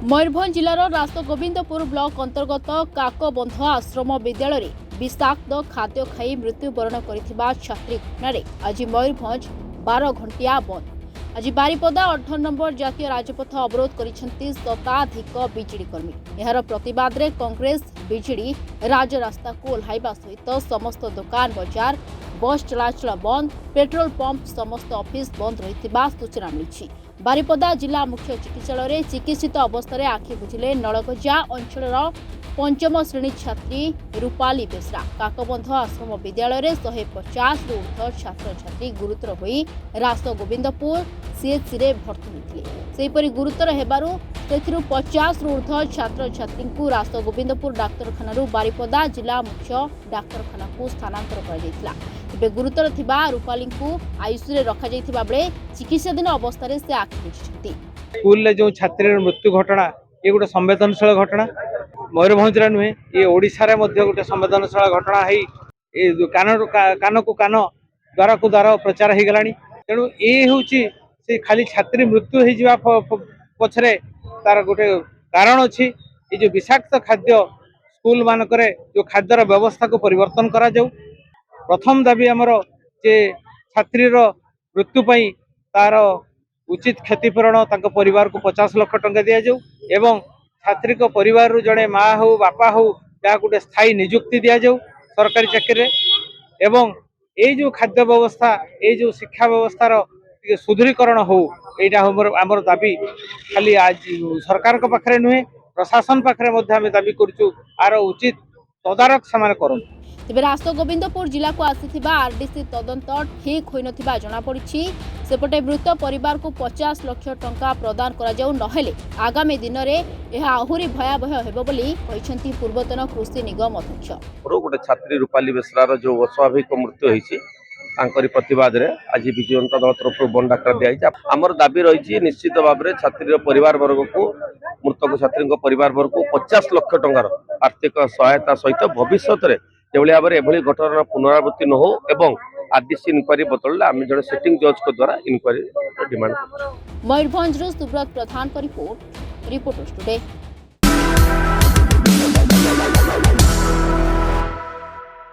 Mayurbhanj जिलार Rasgovindpur block अंतर्गत काकबंध आश्रम विद्यालय विषाक्त खाद्य खाई मृत्युवरण कर छात्री घटन आज मयूरभंज 12 घंटिया बंद। आज बारिपदा 18 नंबर जातीय राजपथ अवरोध कर शताधिक बीजेडी कर्मी। यार प्रतिवाद में कांग्रेस बीजेडी राजरास्ता को ओह्लाइबा सहित समस्त दुकान बजार बस चलाचल बंद, पेट्रोल पंप समस्त ऑफिस बंद रही सूचना मिली। बारिपदा जिला मुख्य चिकित्सालय चिकित्सित अवस्था आखि बुझिले नलगजा अंचल 5म श्रेणी छात्री रूपाली बेसरा। काकबंध आश्रम विद्यालय 150 रु ऊर्ध्व छात्र छात्री गुरुतर होई रासगोविंदपुर सीएचसी रे भर्ती होते। सेहीपरि गुरुतर हेबारु 50 रु ऊर्ध्व छात्र छात्री को रासगोविंदपुर डाक्तरखाना बारिपदा जिला मुख्य डाक्तरखाना को स्थानांतर कर तेज गुरुतर थिबा रूपाली को आईसीयू रखा जाइथिबा बेले चिकित्साधीन अवस्था से आखि बुझिछंती। स्कूल जो छात्री मृत्यु घटना ये गोटे संवेदनशील घटना मयूरभंज नुहे ये ओडिशा गोटे संवेदनशील घटना है। कान को कान द्वारा को द्वारा प्रचार हो गलानी। तेणु ये हूँ से खाली छात्री मृत्यु हो पछरे तार गोटे कारण अच्छी। ये जो विषाक्त खाद्य स्कूल मानक जो खाद्यर व्यवस्था को परिवर्तन करा जाऊ। प्रथम दाबी आमर जे छात्री मृत्यु पाई तार उचित क्षतिपूरण परिवार को 50 लाख टंका दि जाऊ एवं छात्री को परिवार रु जड़े माँ हो बापा हो गोटे स्थायी निजुक्ति दि जाऊ सरकारी चाकरी एवं ये जो खाद्य व्यवस्था ये जो शिक्षा व्यवस्थार सुदृढ़ीकरण हो यहाँ आमर दाबी। खाली आज सरकार पाखे नुहे प्रशासन पाखे दाबी करूँ आर उचित तदारक से कर। तेज रासगोविंदपुर जिला को आसीथिबा आरडीसी तदंत ठीक होई नथिबा जणा पड़िछि। सेपटे मृत परिवार को 50 लाख टंका प्रदान करा जाऊ नहेले आगामी दिन में यह आहुरी भयावह हेबो बोली कहिसेंती पूर्वतन कृषि निगम अध्यक्ष। गोटे छात्री रूपाली बेसरार जो अस्वाभाविक मृत्यु होइछि तांकरी प्रतिवाद रे आज विजु जनता दल तरफ बंद डाकर दिया। आमर दाबी रही निश्चित भाव में छात्री परिवार वर्ग को मृतक छात्री परिवार वर्ग को 50 लाख टंकार आर्थिक सहायता सहित भविष्य में जेभली भाव में एभली घटना पुनरावृत्ति न हो एवं आरडीसी इनक्वारी बदल आम जड़े सिटिंग जज को द्वारा इनक्वारी डिमांड। मयूरभंज सुब्रत प्रधान रिपोर्ट टुडे।